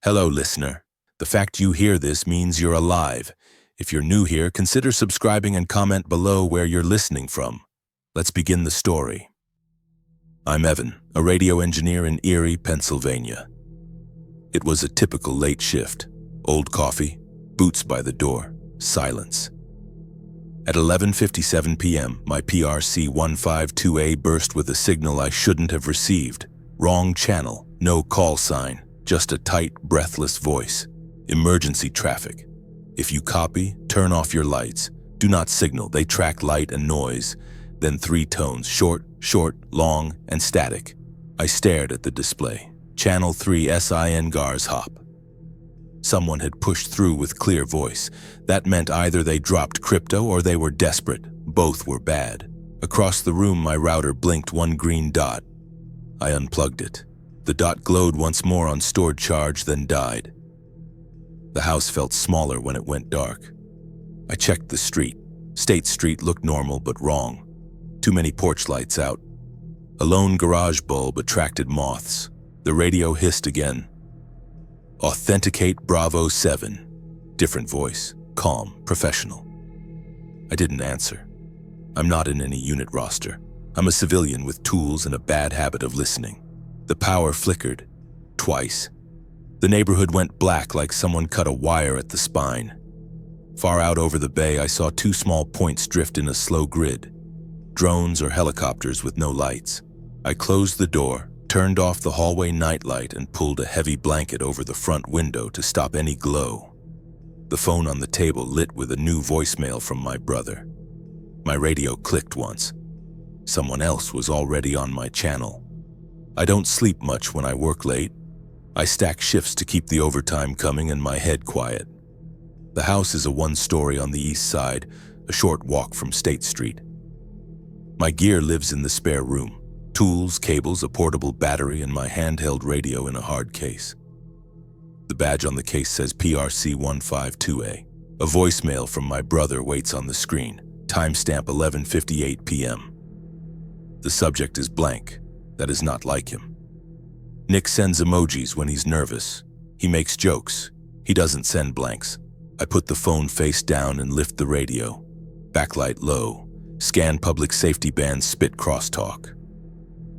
Hello, listener. The fact you hear this means you're alive. If you're new here, consider subscribing and comment below where you're listening from. Let's begin the story. I'm Evan, a radio engineer in Erie, Pennsylvania. It was a typical late shift. Old coffee, boots by the door, silence. At 11:57 p.m., my PRC-152A burst with a signal I shouldn't have received. Wrong channel, no call sign, just a tight, breathless voice. Emergency traffic. If you copy, turn off your lights. Do not signal, they track light and noise. Then 3 tones, short, long, and static. I stared at the display. Channel 3 SIN Gars Hop. Someone had pushed through with clear voice. That meant either they dropped crypto or they were desperate. Both were bad. Across the room, my router blinked one green dot. I unplugged it. The dot glowed once more on stored charge, then died. The house felt smaller when it went dark. I checked the street. State Street looked normal but wrong. Too many porch lights out. A lone garage bulb attracted moths. The radio hissed again. Authenticate Bravo 7. Different voice, calm, professional. I didn't answer. I'm not in any unit roster. I'm a civilian with tools and a bad habit of listening. The power flickered. Twice. The neighborhood went black like someone cut a wire at the spine. Far out over the bay, I saw 2 small points drift in a slow grid. Drones or helicopters with no lights. I closed the door, turned off the hallway nightlight, and pulled a heavy blanket over the front window to stop any glow. The phone on the table lit with a new voicemail from my brother. My radio clicked once. Someone else was already on my channel. I don't sleep much when I work late. I stack shifts to keep the overtime coming and my head quiet. The house is a 1-story on the east side, a short walk from State Street. My gear lives in the spare room. Tools, cables, a portable battery, and my handheld radio in a hard case. The badge on the case says PRC-152A. A voicemail from my brother waits on the screen. Timestamp 11:58 p.m. The subject is blank. That is not like him. Nick sends emojis when he's nervous. He makes jokes. He doesn't send blanks. I put the phone face down and lift the radio. Backlight low. Scan public safety bands, spit crosstalk.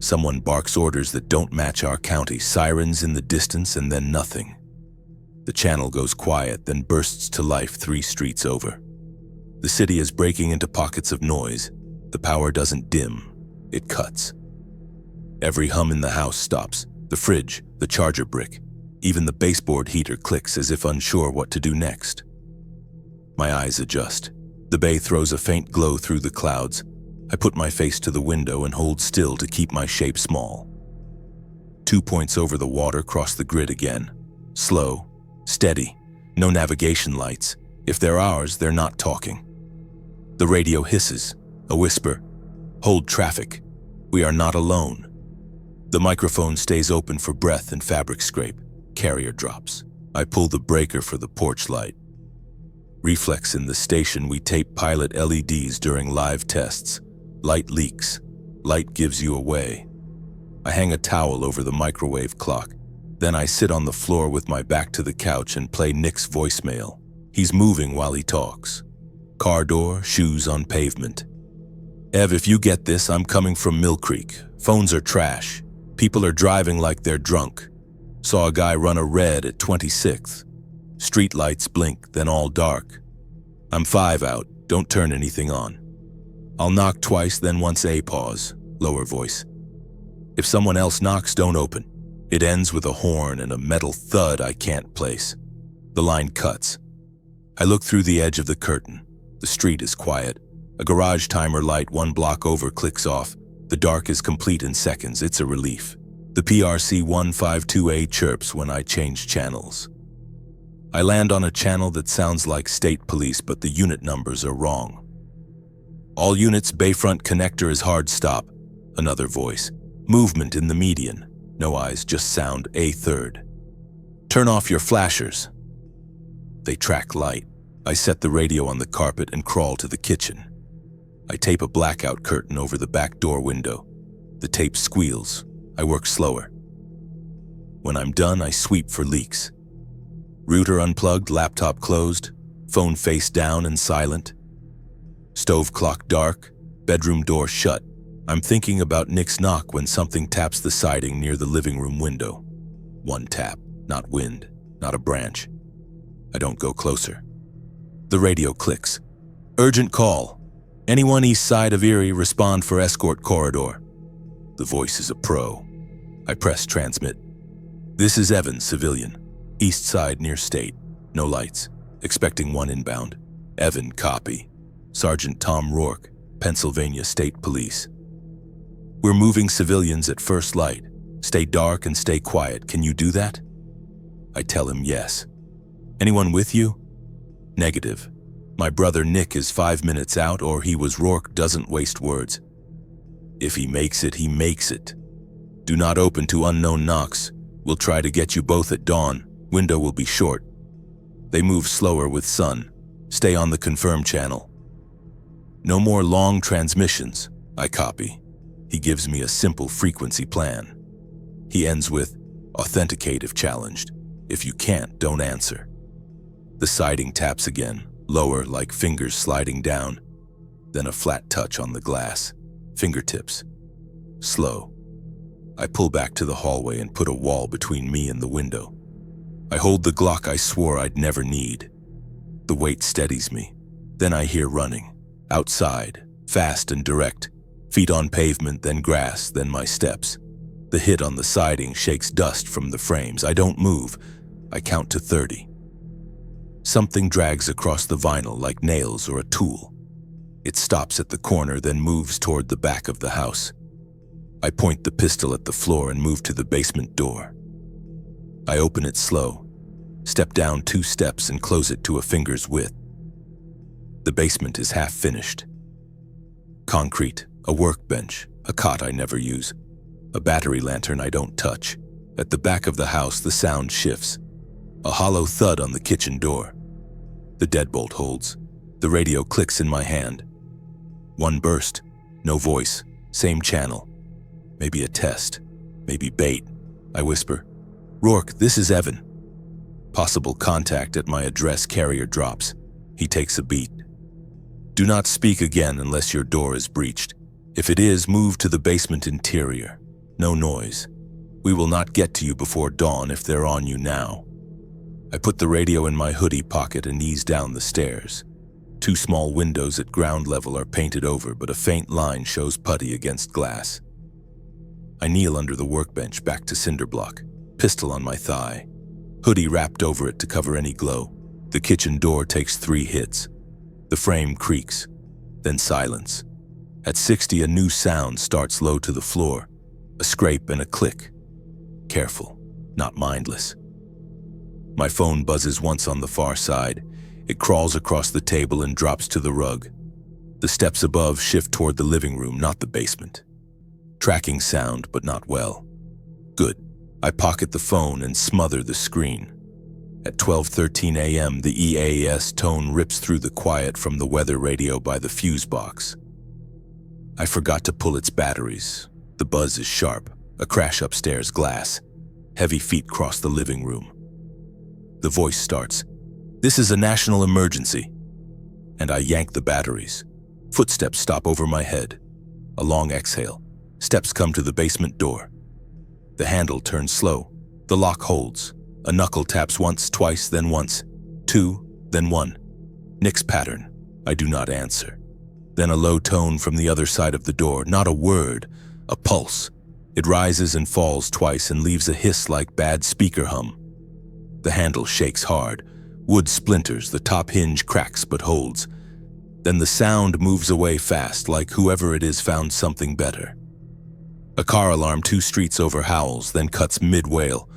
Someone barks orders that don't match our county, sirens in the distance, and then nothing. The channel goes quiet, then bursts to life 3 streets over. The city is breaking into pockets of noise. The power doesn't dim, it cuts. Every hum in the house stops. The fridge, the charger brick, even the baseboard heater clicks as if unsure what to do next. My eyes adjust. The bay throws a faint glow through the clouds. I put my face to the window and hold still to keep my shape small. 2 points over the water cross the grid again. Slow, steady, no navigation lights. If they're ours, they're not talking. The radio hisses, a whisper. Hold traffic. We are not alone. The microphone stays open for breath and fabric scrape. Carrier drops. I pull the breaker for the porch light. Reflex in the station, we tape pilot LEDs during live tests. Light leaks. Light gives you away. I hang a towel over the microwave clock. Then I sit on the floor with my back to the couch and play Nick's voicemail. He's moving while he talks. Car door, shoes on pavement. Ev, if you get this, I'm coming from Mill Creek. Phones are trash. People are driving like they're drunk. Saw a guy run a red at 26th. Street lights blink, then all dark. I'm 5 out. Don't turn anything on. I'll knock twice, then once. A pause. Lower voice. If someone else knocks, don't open. It ends with a horn and a metal thud I can't place. The line cuts. I look through the edge of the curtain. The street is quiet. A garage timer light 1 block over clicks off. The dark is complete in seconds. It's a relief. The PRC-152A chirps when I change channels. I land on a channel that sounds like state police, but the unit numbers are wrong. All units, Bayfront connector is hard stop. Another voice. Movement in the median. No eyes, just sound. A third. Turn off your flashers. They track light. I set the radio on the carpet and crawl to the kitchen. I tape a blackout curtain over the back door window. The tape squeals. I work slower. When I'm done, I sweep for leaks. Router unplugged, laptop closed, phone face down and silent. Stove clock dark, bedroom door shut. I'm thinking about Nick's knock when something taps the siding near the living room window. One tap, not wind, not a branch. I don't go closer. The radio clicks. Urgent call. Anyone east side of Erie, respond for escort corridor. The voice is a pro. I press transmit. This is Evan, civilian. East side near state. No lights. Expecting one inbound. Evan, copy. Sergeant Tom Rourke, Pennsylvania State Police. We're moving civilians at first light. Stay dark and stay quiet. Can you do that? I tell him yes. Anyone with you? Negative. My brother Nick is 5 minutes out, or he was. Rourke doesn't waste words. If he makes it, he makes it. Do not open to unknown knocks. We'll try to get you both at dawn. Window will be short. They move slower with sun. Stay on the confirm channel. No more long transmissions. I copy. He gives me a simple frequency plan. He ends with, authenticate if challenged. If you can't, don't answer. The siding taps again, lower like fingers sliding down. Then a flat touch on the glass. Fingertips. Slow. I pull back to the hallway and put a wall between me and the window. I hold the Glock I swore I'd never need. The weight steadies me. Then I hear running. Outside, fast and direct. Feet on pavement, then grass, then my steps. The hit on the siding shakes dust from the frames. I don't move. I count to 30. Something drags across the vinyl like nails or a tool. It stops at the corner, then moves toward the back of the house. I point the pistol at the floor and move to the basement door. I open it slow, step down 2 steps and close it to a finger's width. The basement is half finished. Concrete, a workbench, a cot I never use, a battery lantern I don't touch. At the back of the house, the sound shifts. A hollow thud on the kitchen door. The deadbolt holds. The radio clicks in my hand. One burst, no voice, same channel. Maybe a test, maybe bait. I whisper, Rourke, this is Evan. Possible contact at my address. Carrier drops. He takes a beat. Do not speak again unless your door is breached. If it is, move to the basement interior. No noise. We will not get to you before dawn if they're on you now. I put the radio in my hoodie pocket and ease down the stairs. 2 small windows at ground level are painted over, but a faint line shows putty against glass. I kneel under the workbench, back to cinder block, pistol on my thigh, hoodie wrapped over it to cover any glow. The kitchen door takes 3 hits. The frame creaks, then silence. At 60, a new sound starts low to the floor, a scrape and a click. Careful, not mindless. My phone buzzes once on the far side. It crawls across the table and drops to the rug. The steps above shift toward the living room, not the basement. Tracking sound, but not well. Good. I pocket the phone and smother the screen. At 12:13 a.m., the EAS tone rips through the quiet from the weather radio by the fuse box. I forgot to pull its batteries. The buzz is sharp. A crash upstairs, glass. Heavy feet cross the living room. The voice starts. This is a national emergency. And I yank the batteries. Footsteps stop over my head. A long exhale. Steps come to the basement door. The handle turns slow. The lock holds. A knuckle taps once, twice, then once. 2, then 1. Nick's pattern. I do not answer. Then a low tone from the other side of the door. Not a word, a pulse. It rises and falls twice and leaves a hiss like bad speaker hum. The handle shakes hard. Wood splinters, the top hinge cracks but holds. Then the sound moves away fast, like whoever it is found something better. A car alarm 2 streets over howls, then cuts mid-wail.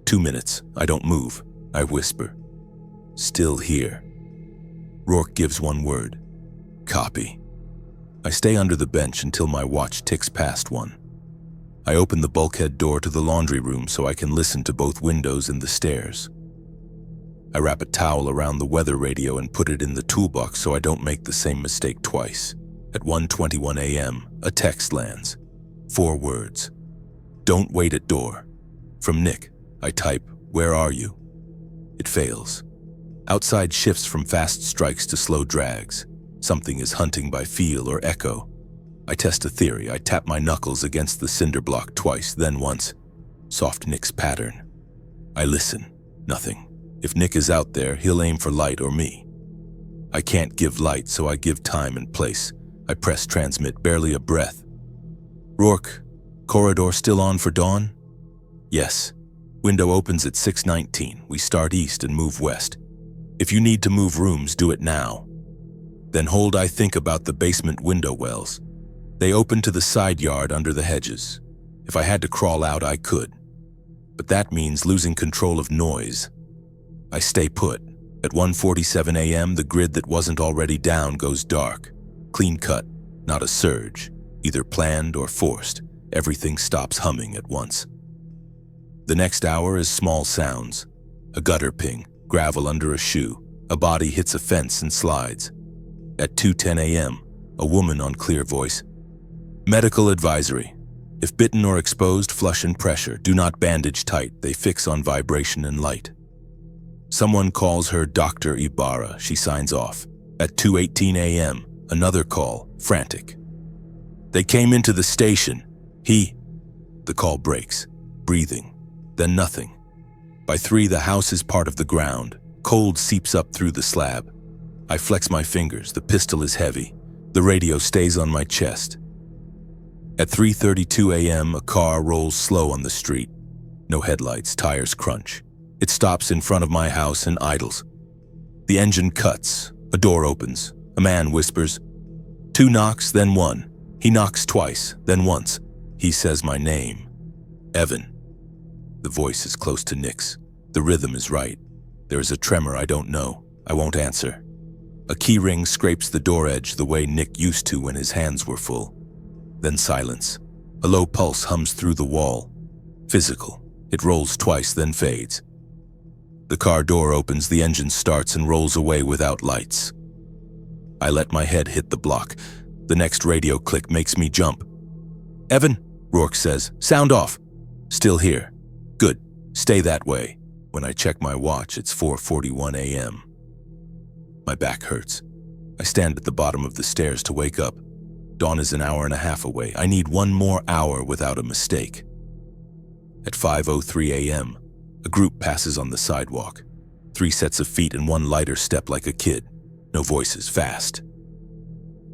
2 minutes. I don't move. I whisper. Still here. Rourke gives one word. Copy. I stay under the bench until my watch ticks past 1. I open the bulkhead door to the laundry room so I can listen to both windows and the stairs. I wrap a towel around the weather radio and put it in the toolbox so I don't make the same mistake twice. At 1:21 a.m., a text lands. 4 words. Don't wait at door. From Nick. I type, where are you? It fails. Outside shifts from fast strikes to slow drags. Something is hunting by feel or echo. I test a theory. I tap my knuckles against the cinder block twice, then once. Soft Nick's pattern. I listen. Nothing. If Nick is out there, he'll aim for light or me. I can't give light, so I give time and place. I press transmit, barely a breath. Rourke, corridor still on for dawn? Yes. Window opens at 6:19. We start east and move west. If you need to move rooms, do it now. Then hold. I think about the basement window wells. They open to the side yard under the hedges. If I had to crawl out, I could. But that means losing control of noise. I stay put. At 1:47 a.m., the grid that wasn't already down goes dark. Clean cut, not a surge, either planned or forced. Everything stops humming at once. The next hour is small sounds. A gutter ping, gravel under a shoe. A body hits a fence and slides. At 2:10 a.m., a woman on clear voice. Medical advisory. If bitten or exposed, flush and pressure. Do not bandage tight. They fix on vibration and light. Someone calls her Dr. Ibarra. She signs off. At 2:18 a.m., another call, frantic. They came into the station. The call breaks. Breathing. Then nothing. By 3, the house is part of the ground. Cold seeps up through the slab. I flex my fingers. The pistol is heavy. The radio stays on my chest. At 3:32 a.m., a car rolls slow on the street. No headlights, tires crunch. It stops in front of my house and idles. The engine cuts. A door opens. A man whispers. 2 knocks, then 1. He knocks twice, then once. He says my name. Evan. The voice is close to Nick's. The rhythm is right. There is a tremor I don't know. I won't answer. A key ring scrapes the door edge the way Nick used to when his hands were full. Then silence. A low pulse hums through the wall. Physical. It rolls twice, then fades. The car door opens, the engine starts and rolls away without lights. I let my head hit the block. The next radio click makes me jump. Evan, Rourke says, sound off. Still here. Good. Stay that way. When I check my watch, it's 4:41 a.m. My back hurts. I stand at the bottom of the stairs to wake up. Dawn is an hour and a half away. I need 1 more hour without a mistake. At 5:03 a.m., a group passes on the sidewalk. 3 sets of feet and 1 lighter step like a kid. No voices, fast.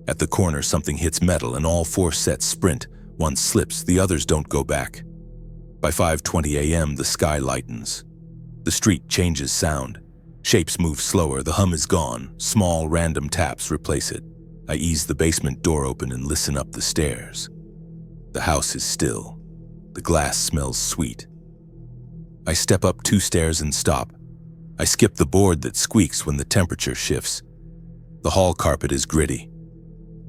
At the corner, something hits metal and all 4 sets sprint. 1 slips, the others don't go back. By 5:20 a.m., the sky lightens. The street changes sound. Shapes move slower, the hum is gone. Small, random taps replace it. I ease the basement door open and listen up the stairs. The house is still. The glass smells sweet. I step up 2 stairs and stop. I skip the board that squeaks when the temperature shifts. The hall carpet is gritty.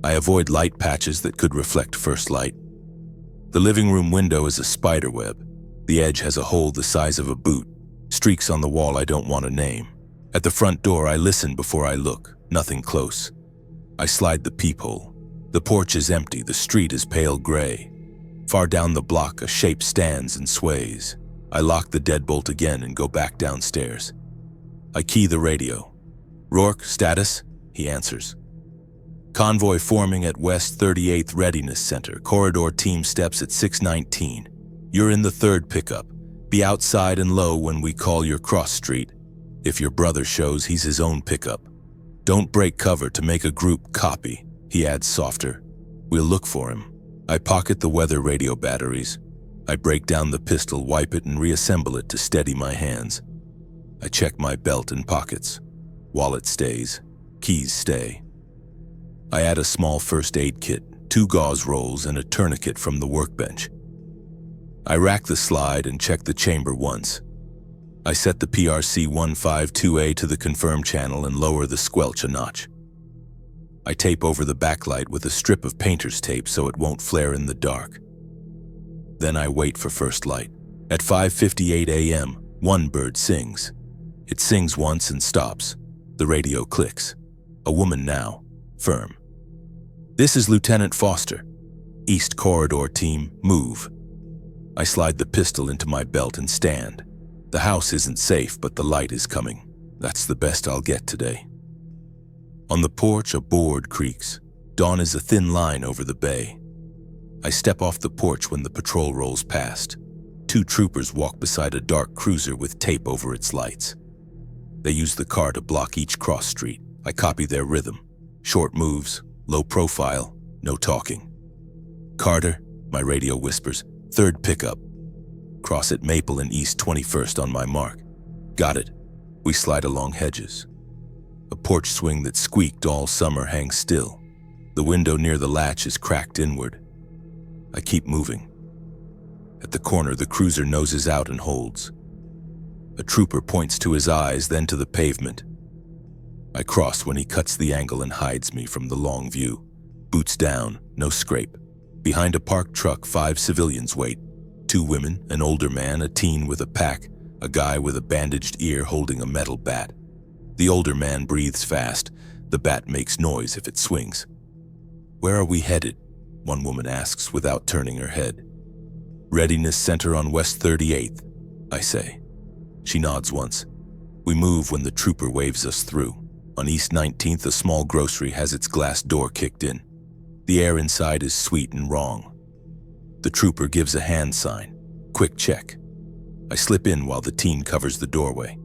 I avoid light patches that could reflect first light. The living room window is a spider web. The edge has a hole the size of a boot. Streaks on the wall I don't want to name. At the front door, I listen before I look. Nothing close. I slide the peephole. The porch is empty. The street is pale gray. Far down the block, a shape stands and sways. I lock the deadbolt again and go back downstairs. I key the radio. Rourke, status? He answers. Convoy forming at West 38th Readiness Center. Corridor team steps at 6:19. You're in the 3rd pickup. Be outside and low when we call your cross street. If your brother shows, he's his own pickup. Don't break cover to make a group copy, he adds softer. We'll look for him. I pocket the weather radio batteries. I break down the pistol, wipe it, and reassemble it to steady my hands. I check my belt and pockets. Wallet stays. Keys stay. I add a small first aid kit, 2 gauze rolls, and a tourniquet from the workbench. I rack the slide and check the chamber once. I set the PRC 152A to the confirm channel and lower the squelch a notch. I tape over the backlight with a strip of painter's tape so it won't flare in the dark. Then I wait for first light. At 5:58 a.m., 1 bird sings. It sings once and stops. The radio clicks. A woman now, firm. This is Lieutenant Foster. East Corridor team, move. I slide the pistol into my belt and stand. The house isn't safe, but the light is coming. That's the best I'll get today. On the porch, a board creaks. Dawn is a thin line over the bay. I step off the porch when the patrol rolls past. 2 troopers walk beside a dark cruiser with tape over its lights. They use the car to block each cross street. I copy their rhythm. Short moves, low profile, no talking. "Carter," my radio whispers, "3rd pickup. Cross at Maple and East 21st on my mark." "Got it." We slide along hedges. A porch swing that squeaked all summer hangs still. The window near the latch is cracked inward. I keep moving. At the corner, the cruiser noses out and holds. A trooper points to his eyes, then to the pavement. I cross when he cuts the angle and hides me from the long view. Boots down, no scrape. Behind a parked truck, 5 civilians wait. 2 women, an older man, a teen with a pack, a guy with a bandaged ear holding a metal bat. The older man breathes fast. The bat makes noise if it swings. "Where are we headed?" one woman asks without turning her head. "Readiness Center on West 38th, I say. She nods once. We move when the trooper waves us through. On East 19th, a small grocery has its glass door kicked in. The air inside is sweet and wrong. The trooper gives a hand sign. Quick check. I slip in while the teen covers the doorway.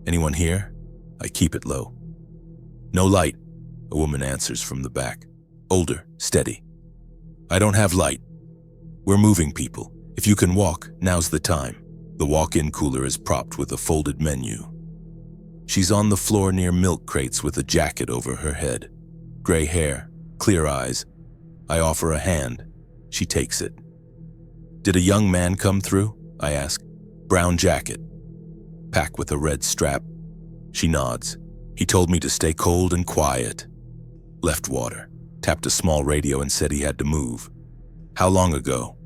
"Anyone here?" I keep it low. "No light," a woman answers from the back. Older, steady. "I don't have light. We're moving people. If you can walk, now's the time." The walk-in cooler is propped with a folded menu. She's on the floor near milk crates with a jacket over her head. Gray hair, clear eyes. I offer a hand. She takes it. "Did a young man come through?" I ask. "Brown jacket. Pack with a red strap." She nods. "He told me to stay cold and quiet." Left water. Tapped a small radio and said he had to move. "How long ago?"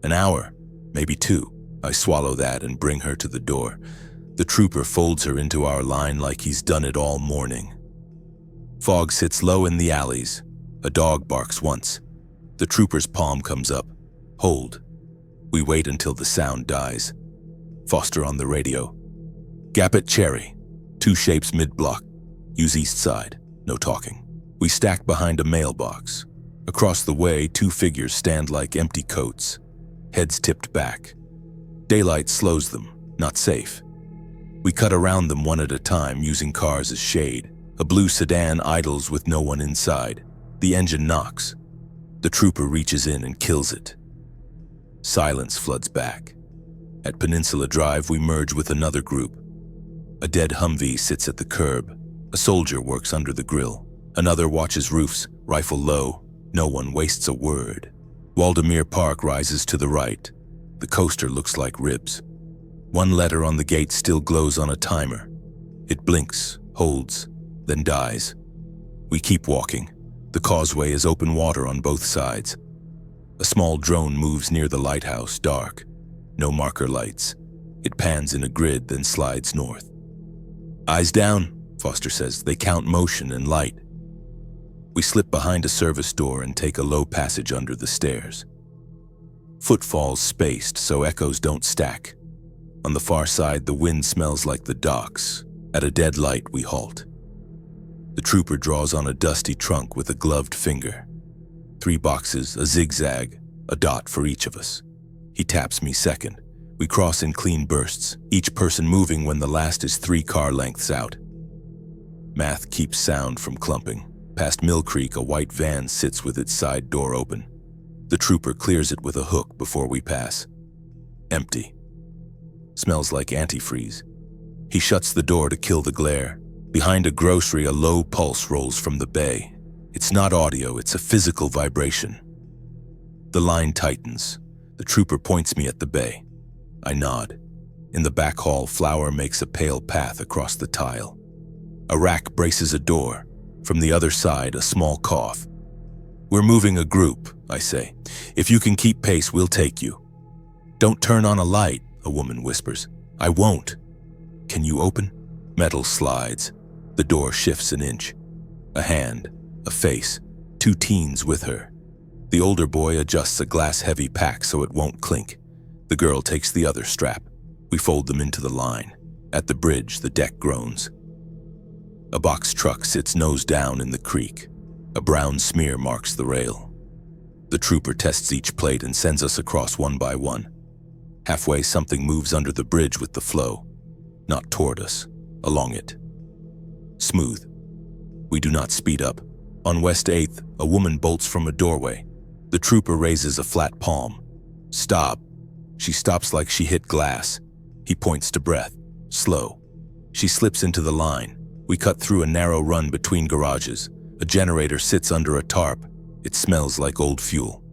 "An hour, maybe 2. I swallow that and bring her to the door. The trooper folds her into our line like he's done it all morning. Fog sits low in the alleys. A dog barks once. The trooper's palm comes up. "Hold." We wait until the sound dies. Foster on the radio. "Gap at Cherry. 2 shapes mid-block. Use east side. No talking." We stack behind a mailbox. Across the way, 2 figures stand like empty coats. Heads tipped back. Daylight slows them. Not safe. We cut around them one at a time, using cars as shade. A blue sedan idles with no one inside. The engine knocks. The trooper reaches in and kills it. Silence floods back. At Peninsula Drive, we merge with another group. A dead Humvee sits at the curb. A soldier works under the grill. Another watches roofs, rifle low. No one wastes a word. Waldemere Park rises to the right. The coaster looks like ribs. 1 letter on the gate still glows on a timer. It blinks, holds, then dies. We keep walking. The causeway is open water on both sides. A small drone moves near the lighthouse, dark. No marker lights. It pans in a grid, then slides north. "Eyes down," Foster says. "They count motion and light." We slip behind a service door and take a low passage under the stairs. Footfalls spaced so echoes don't stack. On the far side, the wind smells like the docks. At a dead light, we halt. The trooper draws on a dusty trunk with a gloved finger. 3 boxes, a zigzag, a dot for each of us. He taps me second. We cross in clean bursts, each person moving when the last is 3 car lengths out. Math keeps sound from clumping. Past Mill Creek, a white van sits with its side door open. The trooper clears it with a hook before we pass. Empty. Smells like antifreeze. He shuts the door to kill the glare. Behind a grocery, a low pulse rolls from the bay. It's not audio, it's a physical vibration. The line tightens. The trooper points me at the bay. I nod. In the back hall, Flower makes a pale path across the tile. A rack braces a door. From the other side, a small cough. "We're moving a group," I say. "If you can keep pace, we'll take you." "Don't turn on a light," a woman whispers. "I won't." "Can you open?" Metal slides. The door shifts an inch. A hand, a face, 2 teens with her. The older boy adjusts a glass-heavy pack so it won't clink. The girl takes the other strap. We fold them into the line. At the bridge, the deck groans. A box truck sits nose down in the creek. A brown smear marks the rail. The trooper tests each plate and sends us across one by one. Halfway, something moves under the bridge with the flow. Not toward us, along it. Smooth. We do not speed up. On West 8th, a woman bolts from a doorway. The trooper raises a flat palm. Stop. She stops like she hit glass. He points to breath. Slow. She slips into the line. We cut through a narrow run between garages. A generator sits under a tarp. It smells like old fuel.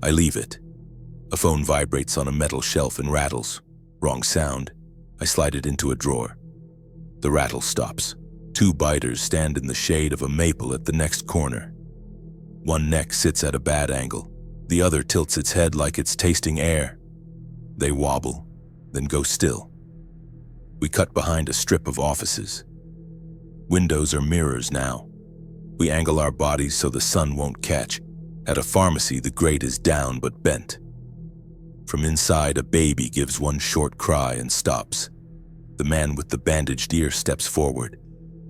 I leave it. A phone vibrates on a metal shelf and rattles. Wrong sound. I slide it into a drawer. The rattle stops. Two biters stand in the shade of a maple at the next corner. One neck sits at a bad angle. The other tilts its head like it's tasting air. They wobble, then go still. We cut behind a strip of offices. Windows are mirrors now. We angle our bodies so the sun won't catch. At a pharmacy, the grate is down but bent. From inside, a baby gives one short cry and stops. The man with the bandaged ear steps forward.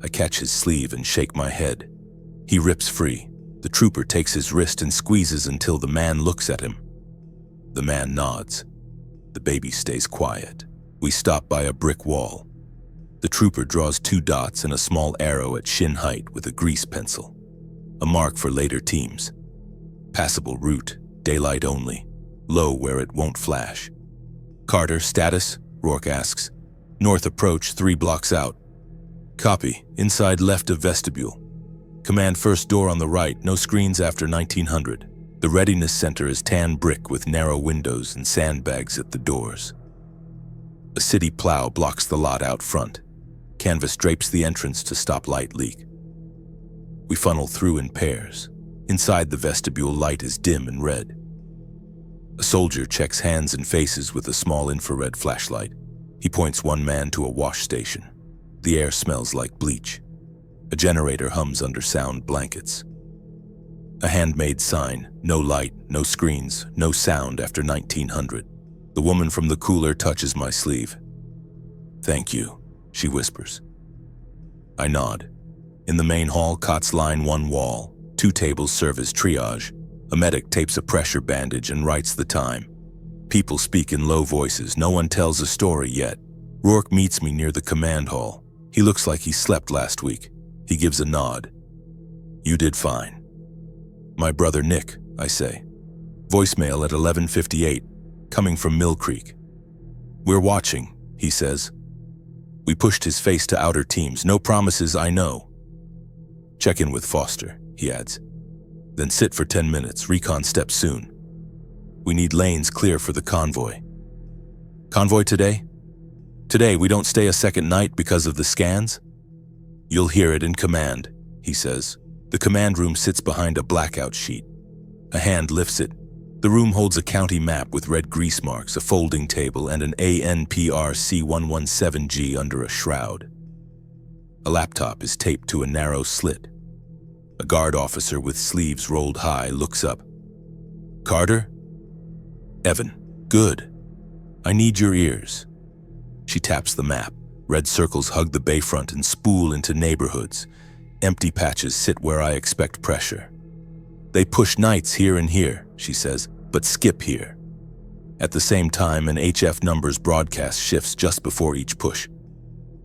I catch his sleeve and shake my head. He rips free. The trooper takes his wrist and squeezes until the man looks at him. The man nods. The baby stays quiet. We stop by a brick wall. The trooper draws 2 dots and a small arrow at shin height with a grease pencil. A mark for later teams. Passable route, daylight only. Low where it won't flash. Carter, status? Rourke asks. North approach 3 blocks out. Copy, inside left of vestibule. Command first door on the right, no screens after 1900. The Readiness Center is tan brick with narrow windows and sandbags at the doors. A city plow blocks the lot out front. Canvas drapes the entrance to stop light leak. We funnel through in pairs. Inside the vestibule, light is dim and red. A soldier checks hands and faces with a small infrared flashlight. He points one man to a wash station. The air smells like bleach. A generator hums under sound blankets. A handmade sign, no light, no screens, no sound after 1900. The woman from the cooler touches my sleeve. Thank you, she whispers. I nod. In the main hall, cots line one wall. 2 tables serve as triage. A medic tapes a pressure bandage and writes the time. People speak in low voices. No one tells a story yet. Rourke meets me near the command hall. He looks like he slept last week. He gives a nod. You did fine. My brother Nick, I say. Voicemail at 11:58, coming from Mill Creek. We're watching, he says. We pushed his face to outer teams. No promises, I know. Check in with Foster, he adds. Then sit for 10 minutes. Recon steps soon. We need lanes clear for the convoy. Convoy today? Today, we don't stay a second night because of the scans? You'll hear it in command, he says. The command room sits behind a blackout sheet. A hand lifts it. The room holds a county map with red grease marks, a folding table, and an ANPR C117G under a shroud. A laptop is taped to a narrow slit. A guard officer with sleeves rolled high looks up. Carter? Evan. Good. I need your ears. She taps the map. Red circles hug the bayfront and spool into neighborhoods. Empty patches sit where I expect pressure. They push nights here and here, she says, but skip here. At the same time, an HF numbers broadcast shifts just before each push.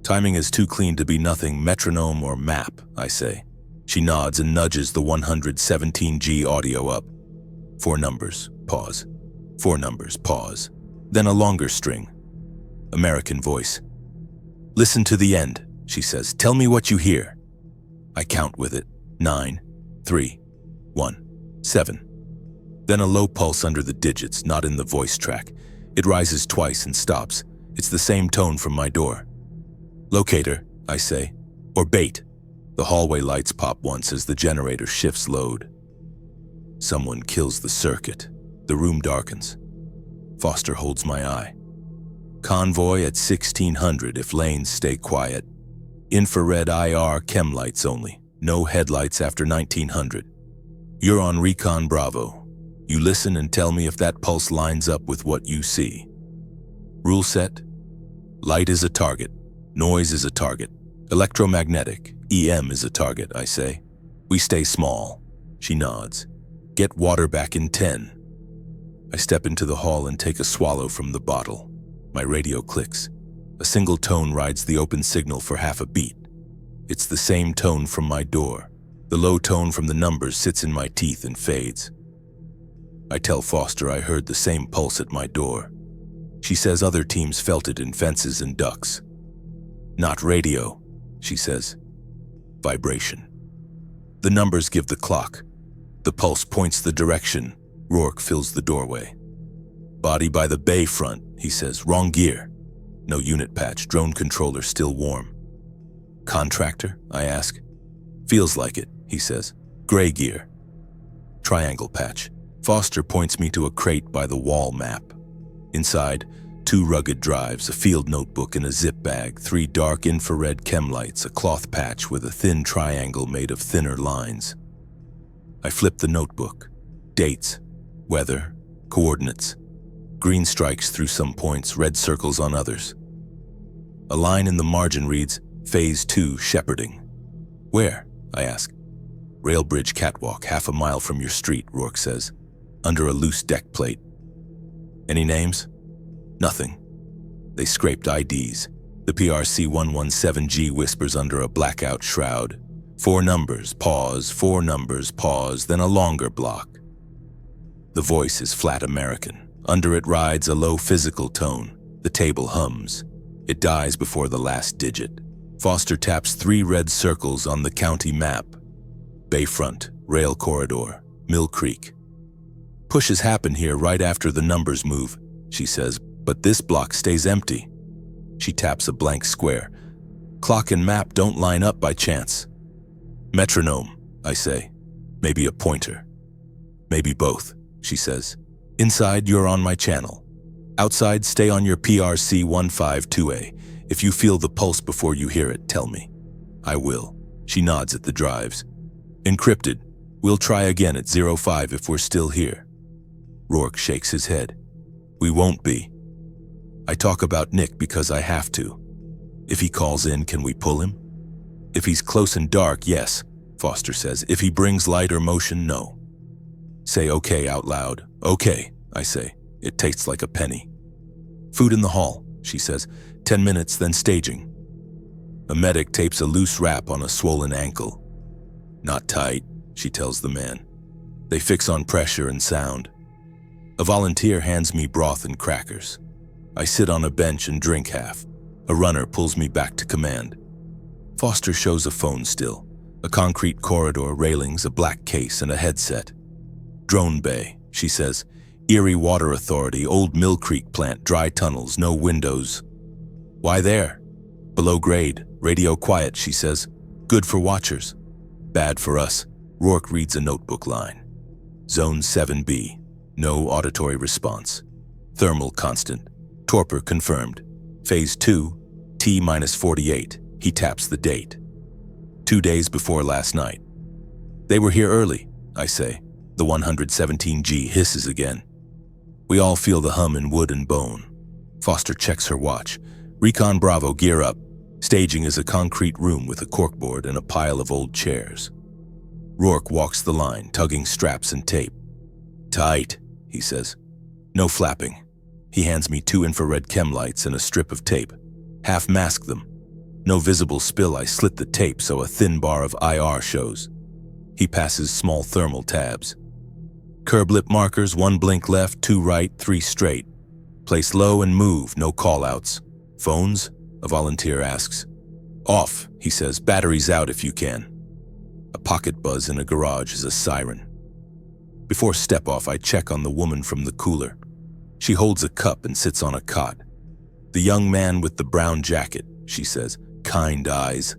Timing is too clean to be nothing metronome or map, I say. She nods and nudges the 117G audio up. 4 numbers, pause. 4 numbers, pause. Then a longer string. American voice. Listen to the end, she says. Tell me what you hear. I count with it. 9, 3, 1, 7. Then a low pulse under the digits, not in the voice track. It rises twice and stops. It's the same tone from my door. Locator, I say. Or bait. The hallway lights pop once as the generator shifts load. Someone kills the circuit. The room darkens. Foster holds my eye. Convoy at 1600 if lanes stay quiet. Infrared IR chemlights only. No headlights after 1900. You're on Recon Bravo. You listen and tell me if that pulse lines up with what you see. Rule set? Light is a target. Noise is a target. Electromagnetic, EM is a target, I say. We stay small. She nods. Get water back in 10. I step into the hall and take a swallow from the bottle. My radio clicks. A single tone rides the open signal for half a beat. It's the same tone from my door. The low tone from the numbers sits in my teeth and fades. I tell Foster I heard the same pulse at my door. She says other teams felt it in fences and ducts. Not radio, she says. Vibration. The numbers give the clock. The pulse points the direction. Rourke fills the doorway. Body by the bay front, he says. Wrong gear. No unit patch, drone controller still warm. Contractor, I ask. Feels like it, he says. Gray gear. Triangle patch. Foster points me to a crate by the wall map. Inside, 2 rugged drives, a field notebook and a zip bag, 3 dark infrared chemlights, a cloth patch with a thin triangle made of thinner lines. I flip the notebook. Dates, weather, coordinates. Green strikes through some points, red circles on others. A line in the margin reads, Phase 2, shepherding. Where? I ask. Rail bridge catwalk, half a mile from your street, Rourke says, under a loose deck plate. Any names? Nothing. They scraped IDs. The PRC-117G whispers under a blackout shroud. 4 numbers, pause, 4 numbers, pause, then a longer block. The voice is flat American. Under it rides a low physical tone. The table hums. It dies before the last digit. Foster taps 3 red circles on the county map. Bayfront, rail corridor, Mill Creek. Pushes happen here right after the numbers move, she says, but this block stays empty. She taps a blank square. Clock and map don't line up by chance. Metronome, I say. Maybe a pointer. Maybe both, she says. Inside, you're on my channel. Outside, stay on your PRC-152A. If you feel the pulse before you hear it, tell me. I will. She nods at the drives. Encrypted. We'll try again at 05 if we're still here. Rourke shakes his head. We won't be. I talk about Nick because I have to. If he calls in, can we pull him? If he's close and dark, yes, Foster says. If he brings light or motion, no. Say okay out loud. Okay, I say. It tastes like a penny. Food in the hall, she says. 10 minutes, then staging. A medic tapes a loose wrap on a swollen ankle. Not tight, she tells the man. They fix on pressure and sound. A volunteer hands me broth and crackers. I sit on a bench and drink half. A runner pulls me back to command. Foster shows a phone still. A concrete corridor, railings, a black case, and a headset. Drone bay, she says. Erie Water Authority, old Mill Creek plant, dry tunnels, no windows. Why there? Below grade, radio quiet, she says. Good for watchers. Bad for us. Rourke reads a notebook line. Zone 7B. No auditory response. Thermal constant. Torpor confirmed. Phase 2, T-48. He taps the date. 2 days before last night. They were here early, I say. The 117G hisses again. We all feel the hum in wood and bone. Foster checks her watch. Recon Bravo, gear up. Staging is a concrete room with a corkboard and a pile of old chairs. Rourke walks the line, tugging straps and tape. Tight, he says. No flapping. He hands me 2 infrared chemlights and a strip of tape. Half mask them. No visible spill, I slit the tape so a thin bar of IR shows. He passes small thermal tabs. Curb lip markers, 1 blink left, 2 right, 3 straight. Place low and move, no call-outs. Phones? A volunteer asks. Off, he says. Batteries out if you can. A pocket buzz in a garage is a siren. Before step-off, I check on the woman from the cooler. She holds a cup and sits on a cot. The young man with the brown jacket, she says. Kind eyes.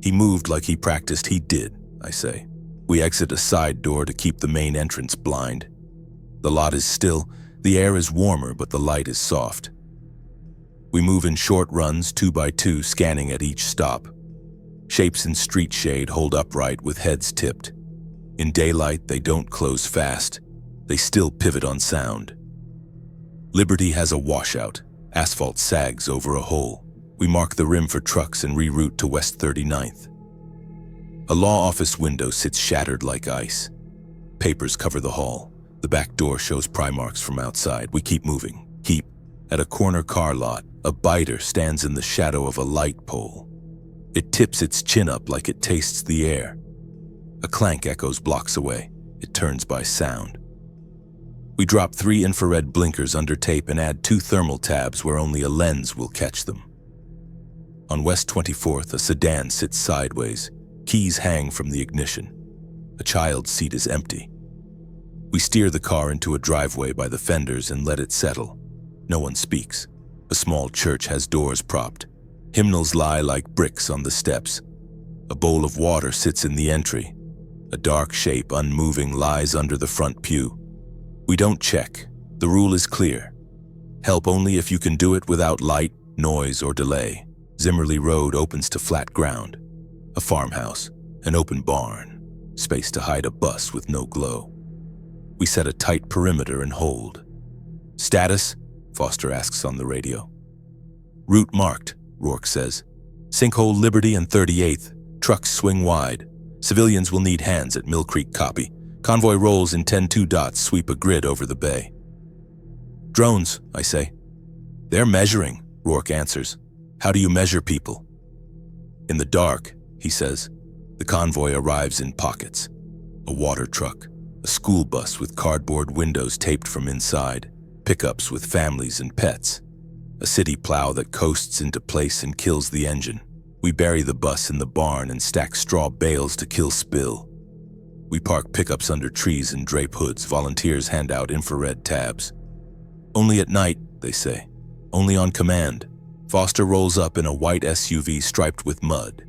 He moved like he practiced. He did, I say. We exit a side door to keep the main entrance blind. The lot is still. The air is warmer, but the light is soft. We move in short runs, 2 by 2, scanning at each stop. Shapes in street shade hold upright with heads tipped. In daylight, they don't close fast. They still pivot on sound. Liberty has a washout. Asphalt sags over a hole. We mark the rim for trucks and reroute to West 39th. A law office window sits shattered like ice. Papers cover the hall. The back door shows pry marks from outside. We keep moving. At a corner car lot, a biter stands in the shadow of a light pole. It tips its chin up like it tastes the air. A clank echoes blocks away. It turns by sound. We drop 3 infrared blinkers under tape and add 2 thermal tabs where only a lens will catch them. On West 24th, a sedan sits sideways. Keys hang from the ignition. A child's seat is empty. We steer the car into a driveway by the fenders and let it settle. No one speaks. A small church has doors propped. Hymnals lie like bricks on the steps. A bowl of water sits in the entry. A dark shape, unmoving, lies under the front pew. We don't check. The rule is clear. Help only if you can do it without light, noise, or delay. Zimmerly Road opens to flat ground. A farmhouse, an open barn, space to hide a bus with no glow. We set a tight perimeter and hold. Status? Foster asks on the radio. Route marked, Rourke says. Sinkhole Liberty and 38th. Trucks swing wide. Civilians will need hands at Mill Creek, copy. Convoy rolls in 10-2 dots sweep a grid over the bay. Drones, I say. They're measuring, Rourke answers. How do you measure people? In the dark, he says. The convoy arrives in pockets. A water truck, a school bus with cardboard windows taped from inside, pickups with families and pets, a city plow that coasts into place and kills the engine. We bury the bus in the barn and stack straw bales to kill spill. We park pickups under trees and drape hoods. Volunteers hand out infrared tabs. Only at night, they say. Only on command. Foster rolls up in a white SUV striped with mud.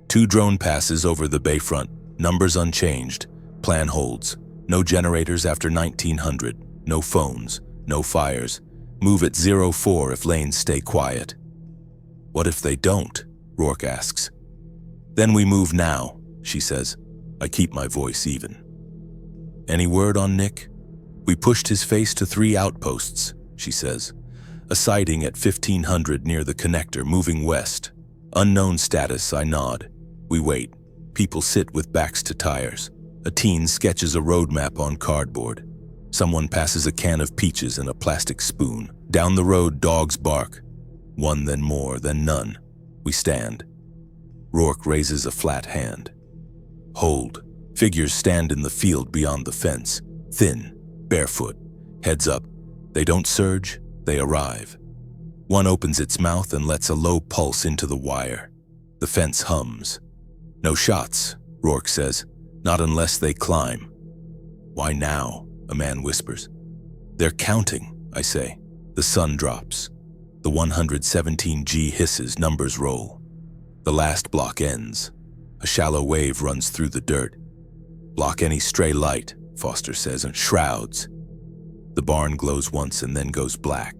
2 drone passes over the bayfront, numbers unchanged. Plan holds. No generators after 1900. No phones. No fires. Move at 04 if lanes stay quiet. What if they don't? Rourke asks. Then we move now, she says. I keep my voice even. Any word on Nick? We pushed his face to 3 outposts, she says. A sighting at 1500 near the connector, moving west. Unknown status, I nod. We wait. People sit with backs to tires. A teen sketches a road map on cardboard. Someone passes a can of peaches and a plastic spoon. Down the road, dogs bark. One, then more, then none. We stand. Rourke raises a flat hand. Hold. Figures stand in the field beyond the fence. Thin, barefoot, heads up. They don't surge, they arrive. One opens its mouth and lets a low pulse into the wire. The fence hums. No shots, Rourke says. Not unless they climb. Why now? A man whispers. They're counting, I say. The sun drops. The 117G hisses, numbers roll. The last block ends. A shallow wave runs through the dirt. Block any stray light, Foster says, and shrouds. The barn glows once and then goes black.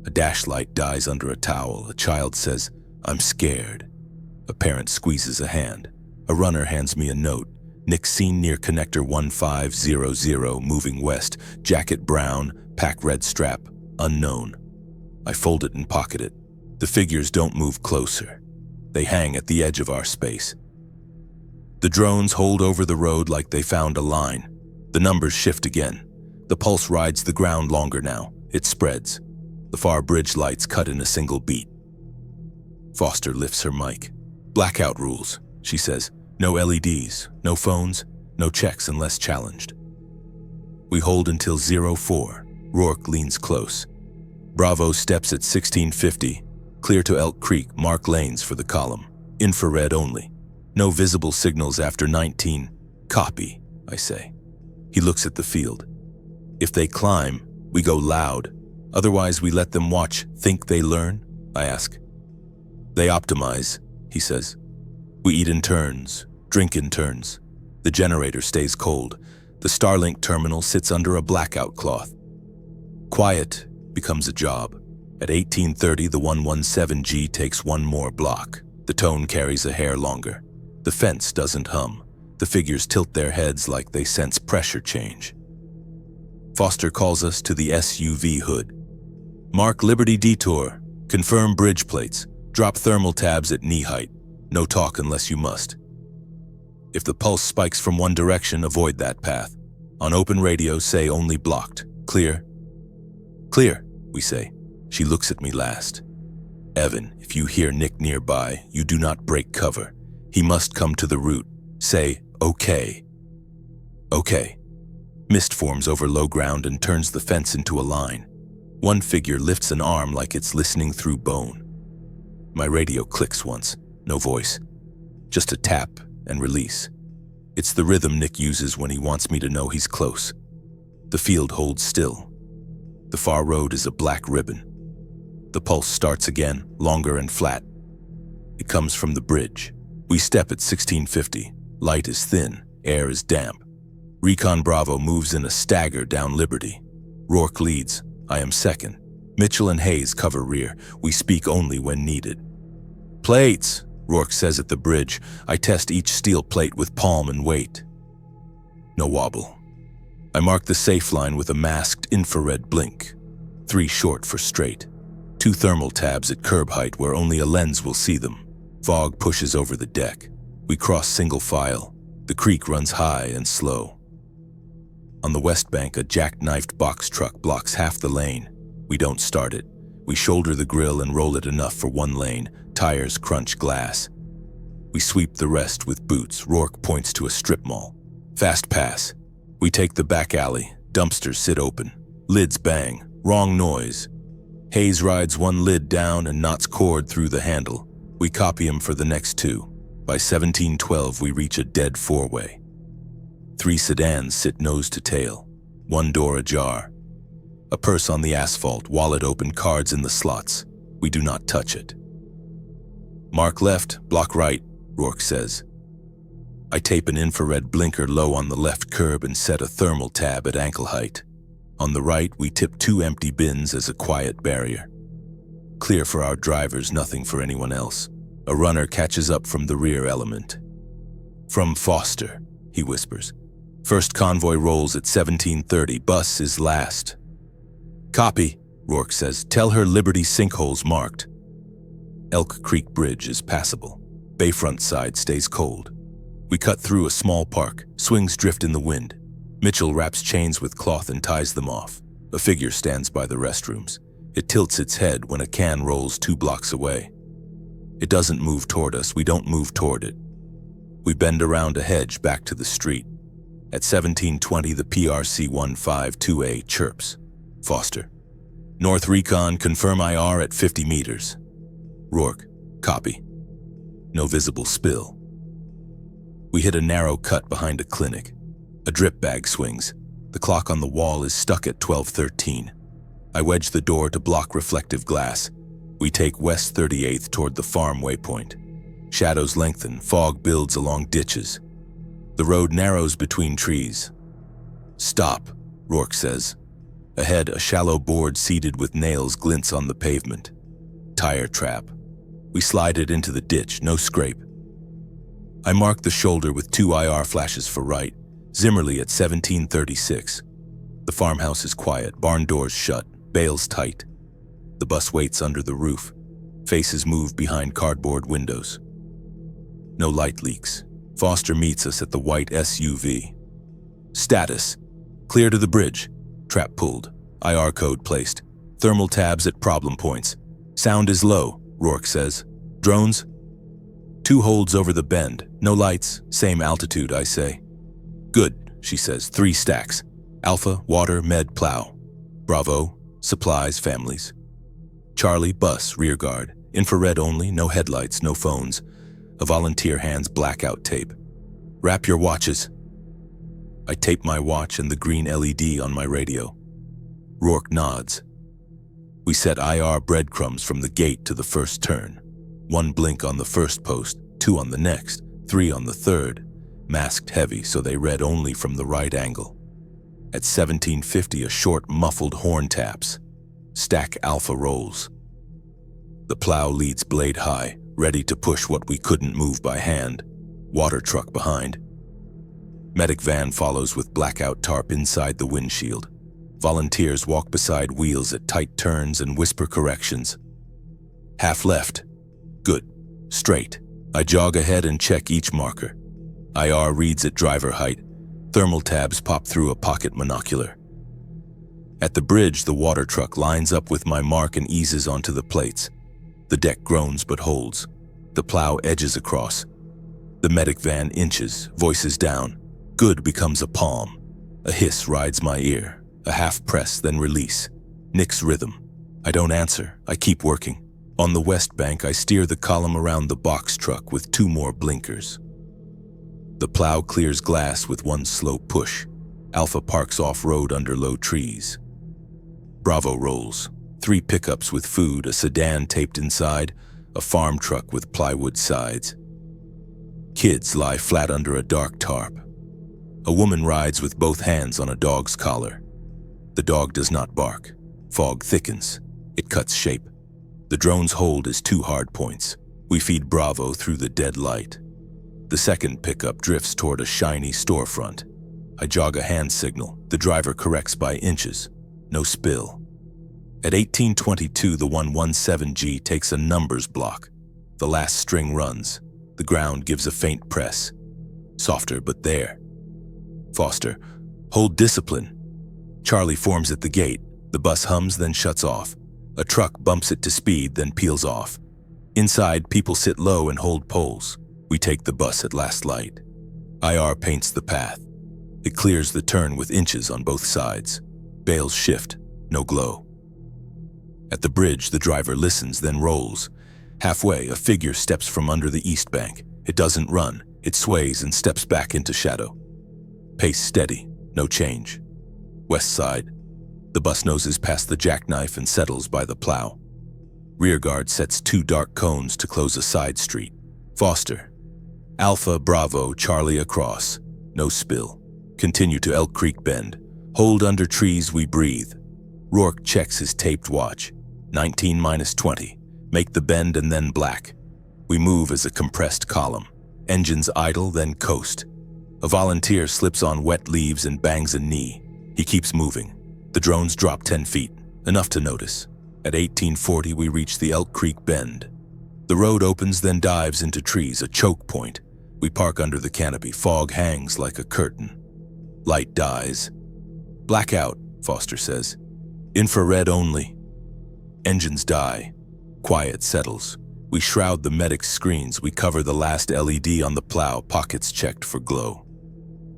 A dash light dies under a towel. A child says, I'm scared. A parent squeezes a hand. A runner hands me a note. Nick seen near connector 1500, moving west. Jacket brown, pack red strap, unknown. I fold it and pocket it. The figures don't move closer. They hang at the edge of our space. The drones hold over the road like they found a line. The numbers shift again. The pulse rides the ground longer now. It spreads. The far bridge lights cut in a single beat. Foster lifts her mic. Blackout rules, she says. No LEDs, no phones, no checks unless challenged. We hold until 04. Rourke leans close. Bravo steps at 1650. Clear to Elk Creek, mark lanes for the column. Infrared only. No visible signals after 19. Copy, I say. He looks at the field. If they climb, we go loud. Otherwise, we let them watch, think they learn? I ask. They optimize, he says. We eat in turns, drink in turns. The generator stays cold. The Starlink terminal sits under a blackout cloth. Quiet becomes a job. At 1830, the 117G takes one more block. The tone carries a hair longer. The fence doesn't hum. The figures tilt their heads like they sense pressure change. Foster calls us to the SUV hood. Mark Liberty Detour. Confirm bridge plates. Drop thermal tabs at knee height. No talk unless you must. If the pulse spikes from one direction, avoid that path. On open radio, say only blocked. Clear? Clear, we say. She looks at me last. Evan, if you hear Nick nearby, you do not break cover. He must come to the route. Say, okay. Okay. Mist forms over low ground and turns the fence into a line. One figure lifts an arm like it's listening through bone. My radio clicks once, no voice. Just a tap and release. It's the rhythm Nick uses when he wants me to know he's close. The field holds still. The far road is a black ribbon. The pulse starts again, longer and flat. It comes from the bridge. We step at 1650. Light is thin, air is damp. Recon Bravo moves in a stagger down Liberty. Rourke leads. I am second. Mitchell and Hayes cover rear. We speak only when needed. Plates, Rourke says at the bridge. I test each steel plate with palm and weight. No wobble. I mark the safe line with a masked infrared blink. 3 short for straight. 2 thermal tabs at curb height where only a lens will see them. Fog pushes over the deck. We cross single file. The creek runs high and slow. On the west bank, a jackknifed box truck blocks half the lane. We don't start it. We shoulder the grill and roll it enough for 1 lane. Tires crunch glass. We sweep the rest with boots. Rourke points to a strip mall. Fast pass. We take the back alley. Dumpsters sit open. Lids bang. Wrong noise. Hayes rides 1 lid down and knots cord through the handle. We copy him for the next 2. By 1712, we reach a dead 4-way. 3 sedans sit nose to tail. 1 door ajar. A purse on the asphalt, wallet open, cards in the slots. We do not touch it. Mark left, block right, Rourke says. I tape an infrared blinker low on the left curb and set a thermal tab at ankle height. On the right, we tip 2 empty bins as a quiet barrier. Clear for our drivers, nothing for anyone else. A runner catches up from the rear element. From Foster, he whispers. First convoy rolls at 1730, bus is last. Copy, Rourke says. Tell her Liberty sinkholes marked. Elk Creek Bridge is passable. Bayfront side stays cold. We cut through a small park. Swings drift in the wind. Mitchell wraps chains with cloth and ties them off. A figure stands by the restrooms. It tilts its head when a can rolls 2 blocks away. It doesn't move toward us. We don't move toward it. We bend around a hedge back to the street. At 1720, the PRC 152A chirps. Foster. North Recon, confirm IR at 50 meters. Rourke. Copy. No visible spill. We hit a narrow cut behind a clinic. A drip bag swings. The clock on the wall is stuck at 12:13. I wedge the door to block reflective glass. We take West 38th toward the farm waypoint. Shadows lengthen, fog builds along ditches. The road narrows between trees. Stop, Rourke says. Ahead, a shallow board seeded with nails glints on the pavement. Tire trap. We slide it into the ditch, no scrape. I mark the shoulder with 2 IR flashes for right. Zimmerly at 1736. The farmhouse is quiet, barn doors shut, bales tight. The bus waits under the roof. Faces move behind cardboard windows. No light leaks. Foster meets us at the white SUV. Status. Clear to the bridge. Trap pulled. IR code placed. Thermal tabs at problem points. Sound is low, Rourke says. Drones? 2 holds over the bend. No lights. Same altitude, I say. Good, she says. 3 stacks. Alpha, water, med, plow. Bravo, supplies, families. Charlie, bus, rear guard. Infrared only, no headlights, no phones. A volunteer hands blackout tape. Wrap your watches. I tape my watch and the green LED on my radio. Rourke nods. We set IR breadcrumbs from the gate to the first turn. 1 blink on the first post, 2 on the next, 3 on the third. Masked heavy so they read only from the right angle. At 1750, a short muffled horn taps. Stack Alpha rolls. The plow leads blade high, ready to push what we couldn't move by hand. Water truck behind. Medic van follows with blackout tarp inside the windshield. Volunteers walk beside wheels at tight turns and whisper corrections. Half left. Good. Straight. I jog ahead and check each marker. IR reads at driver height. Thermal tabs pop through a pocket monocular. At the bridge, the water truck lines up with my mark and eases onto the plates. The deck groans but holds. The plow edges across. The medic van inches, voices down. Good becomes a palm. A hiss rides my ear. A half press, then release. Nick's rhythm. I don't answer. I keep working. On the west bank, I steer the column around the box truck with 2 more blinkers. The plow clears glass with 1 slow push. Alpha parks off-road under low trees. Bravo rolls. 3 pickups with food, a sedan taped inside, a farm truck with plywood sides. Kids lie flat under a dark tarp. A woman rides with both hands on a dog's collar. The dog does not bark. Fog thickens. It cuts shape. The drone's hold is 2 hard points. We feed Bravo through the dead light. The second pickup drifts toward a shiny storefront. I jog a hand signal. The driver corrects by inches. No spill. At 1822, the 117G takes a numbers block. The last string runs. The ground gives a faint press. Softer, but there. Foster, hold discipline. Charlie forms at the gate. The bus hums, then shuts off. A truck bumps it to speed, then peels off. Inside, people sit low and hold poles. We take the bus at last light. IR paints the path. It clears the turn with inches on both sides. Bales shift, no glow. At the bridge, the driver listens, then rolls. Halfway, a figure steps from under the east bank. It doesn't run. It sways and steps back into shadow. Pace steady, no change. West side. The bus noses past the jackknife and settles by the plow. Rearguard sets 2 dark cones to close a side street. Foster. Alpha, Bravo, Charlie across. No spill. Continue to Elk Creek Bend. Hold under trees, we breathe. Rourke checks his taped watch. 19-20. Make the bend and then black. We move as a compressed column. Engines idle, then coast. A volunteer slips on wet leaves and bangs a knee. He keeps moving. The drones drop 10 feet, enough to notice. At 1840, we reach the Elk Creek Bend. The road opens, then dives into trees, a choke point. We park under the canopy. Fog hangs like a curtain. Light dies. Blackout, Foster says. Infrared only. Engines die. Quiet settles. We shroud the medic's screens. We cover the last LED on the plow, pockets checked for glow.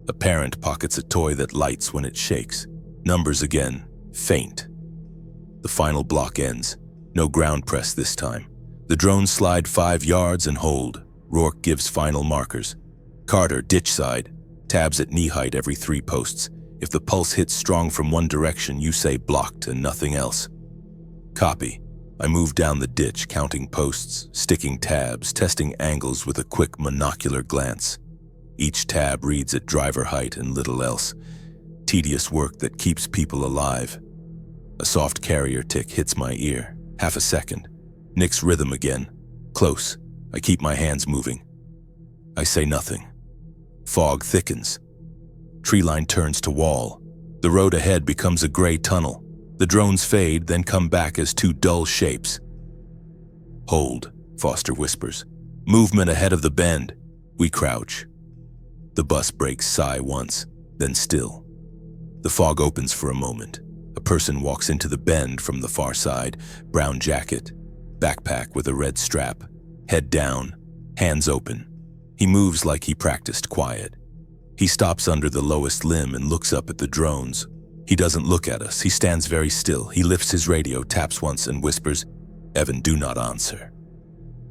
A parent pockets a toy that lights when it shakes. Numbers again, faint. The final block ends. No ground press this time. The drones slide 5 yards and hold. Rourke gives final markers. Carter, ditch side. Tabs at knee height every 3 posts. If the pulse hits strong from one direction, you say blocked and nothing else. Copy. I move down the ditch, counting posts, sticking tabs, testing angles with a quick monocular glance. Each tab reads at driver height and little else. Tedious work that keeps people alive. A soft carrier tick hits my ear. Half a second. Nick's rhythm again. Close. I keep my hands moving. I say nothing. Fog thickens. Tree line turns to wall. The road ahead becomes a gray tunnel. The drones fade, then come back as 2 dull shapes. Hold, Foster whispers. Movement ahead of the bend. We crouch. The bus brakes sigh once, then still. The fog opens for a moment. A person walks into the bend from the far side, brown jacket, backpack with a red strap, head down, hands open. He moves like he practiced quiet. He stops under the lowest limb and looks up at the drones. He doesn't look at us. He stands very still. He lifts his radio, taps once, and whispers, "Evan, do not answer."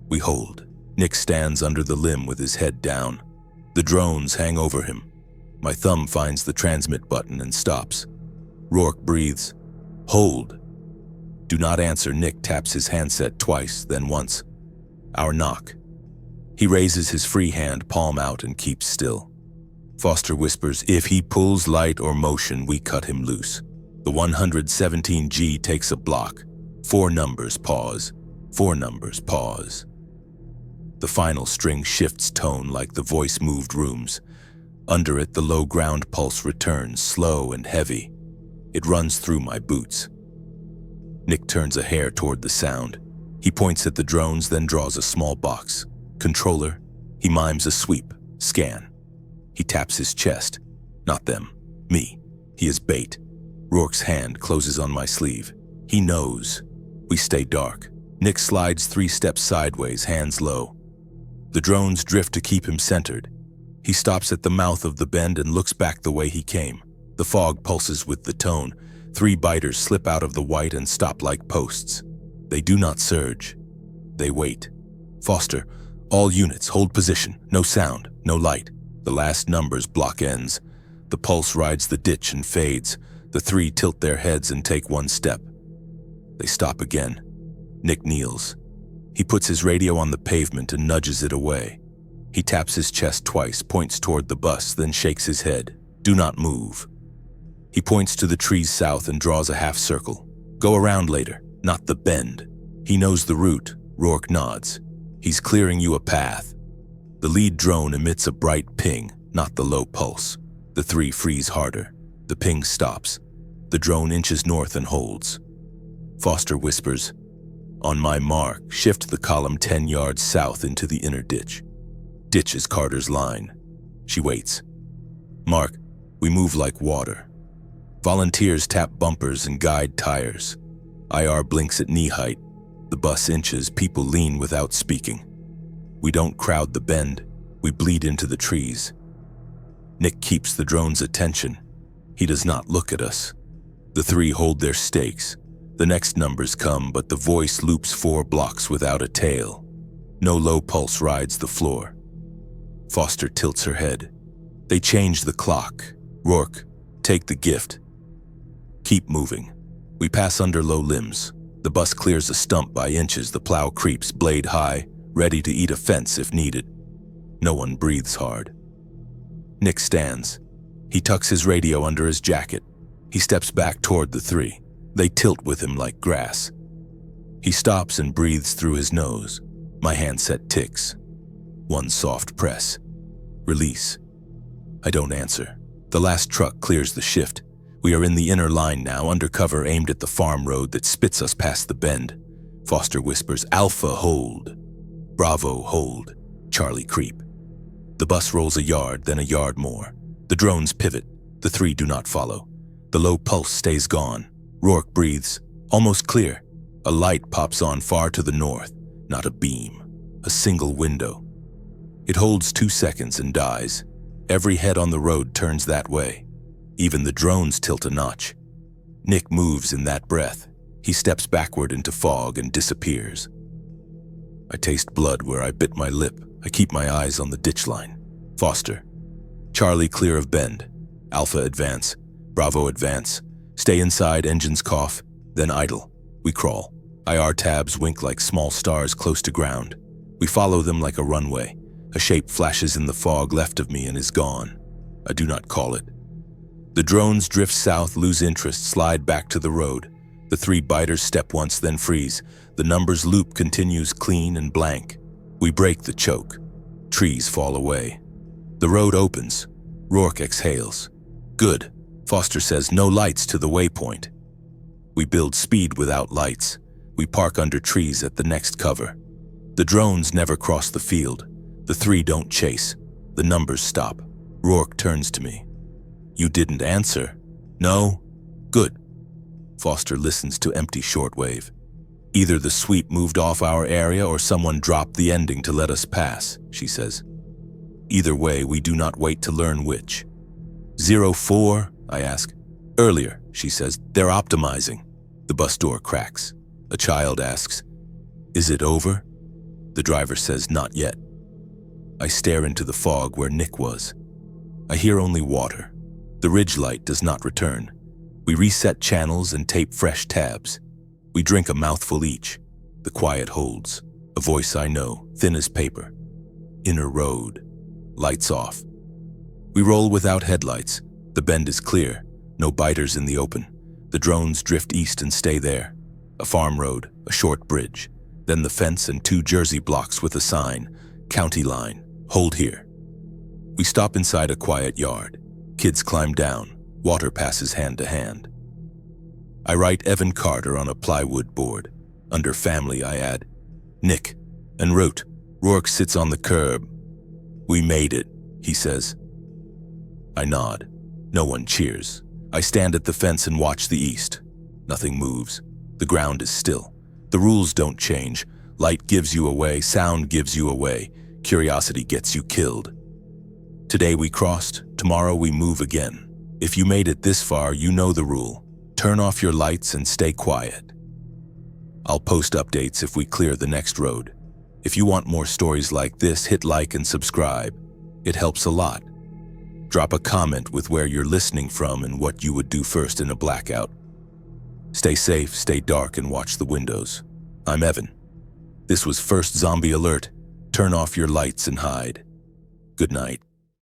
We hold. Nick stands under the limb with his head down. The drones hang over him. My thumb finds the transmit button and stops. Rourke breathes. Hold. Do not answer. Nick taps his handset twice, then once. Our knock. He raises his free hand, palm out, and keeps still. Foster whispers, "If he pulls light or motion, we cut him loose." The 117G takes a block. 4 numbers, pause. 4 numbers, pause. The final string shifts tone like the voice moved rooms. Under it, the low ground pulse returns, slow and heavy. It runs through my boots. Nick turns a hair toward the sound. He points at the drones, then draws a small box. Controller. He mimes a sweep. Scan. He taps his chest. Not them. Me. He is bait. Rourke's hand closes on my sleeve. He knows. We stay dark. Nick slides 3 steps sideways, hands low. The drones drift to keep him centered. He stops at the mouth of the bend and looks back the way he came. The fog pulses with the tone. 3 biters slip out of the white and stop like posts. They do not surge. They wait. Foster, all units, hold position. No sound, no light. The last numbers block ends. The pulse rides the ditch and fades. The 3 tilt their heads and take 1 step. They stop again. Nick kneels. He puts his radio on the pavement and nudges it away. He taps his chest twice, points toward the bus, then shakes his head. Do not move. He points to the trees south and draws a half circle. Go around later, not the bend. He knows the route. Rourke nods. He's clearing you a path. The lead drone emits a bright ping, not the low pulse. The 3 freeze harder. The ping stops. The drone inches north and holds. Foster whispers, on my mark, shift the column 10 yards south into the inner ditch. Ditch is Carter's line. She waits. Mark, we move like water. Volunteers tap bumpers and guide tires. IR blinks at knee height. The bus inches, people lean without speaking. We don't crowd the bend. We bleed into the trees. Nick keeps the drone's attention. He does not look at us. The 3 hold their stakes. The next numbers come, but the voice loops 4 blocks without a tail. No low pulse rides the floor. Foster tilts her head. They change the clock. Rourke, take the gift. Keep moving. We pass under low limbs. The bus clears a stump by inches. The plow creeps, blade high, ready to eat a fence if needed. No one breathes hard. Nick stands. He tucks his radio under his jacket. He steps back toward the 3. They tilt with him like grass. He stops and breathes through his nose. My handset ticks. 1 soft press. Release. I don't answer. The last truck clears the shift. We are in the inner line now, undercover, aimed at the farm road that spits us past the bend. Foster whispers, Alpha, hold. Bravo, hold. Charlie, creep. The bus rolls a yard, then a yard more. The drones pivot. The 3 do not follow. The low pulse stays gone. Rourke breathes, almost clear. A light pops on far to the north, not a beam, a single window. It holds 2 seconds and dies. Every head on the road turns that way. Even the drones tilt a notch. Nick moves in that breath. He steps backward into fog and disappears. I taste blood where I bit my lip. I keep my eyes on the ditch line. Foster. Charlie clear of bend. Alpha advance. Bravo advance. Stay inside, engines cough, then idle. We crawl. IR tabs wink like small stars close to ground. We follow them like a runway. A shape flashes in the fog left of me and is gone. I do not call it. The drones drift south, lose interest, slide back to the road. The 3 biters step once, then freeze. The numbers loop continues clean and blank. We break the choke. Trees fall away. The road opens. Rourke exhales. Good. Foster says no lights to the waypoint. We build speed without lights. We park under trees at the next cover. The drones never cross the field. The 3 don't chase. The numbers stop. Rourke turns to me. You didn't answer. No? Good. Foster listens to empty shortwave. Either the sweep moved off our area or someone dropped the ending to let us pass, she says. Either way, we do not wait to learn which. 04? I ask. Earlier, she says. They're optimizing. The bus door cracks. A child asks, is it over? The driver says, not yet. I stare into the fog where Nick was. I hear only water. The ridge light does not return. We reset channels and tape fresh tabs. We drink a mouthful each. The quiet holds. A voice I know, thin as paper. Inner road. Lights off. We roll without headlights. The bend is clear. No biters in the open. The drones drift east and stay there. A farm road, a short bridge. Then the fence and 2 Jersey blocks with a sign. County line. Hold here. We stop inside a quiet yard. Kids climb down. Water passes hand to hand. I write Evan Carter on a plywood board. Under family, I add Nick, and wrote, Rourke sits on the curb. We made it, he says. I nod. No one cheers. I stand at the fence and watch the east. Nothing moves. The ground is still. The rules don't change. Light gives you away, sound gives you away, curiosity gets you killed. Today we crossed, tomorrow we move again. If you made it this far, you know the rule. Turn off your lights and stay quiet. I'll post updates if we clear the next road. If you want more stories like this, hit like and subscribe. It helps a lot. Drop a comment with where you're listening from and what you would do first in a blackout. Stay safe, stay dark, and watch the windows. I'm Evan. This was First Zombie Alert. Turn off your lights and hide. Good night.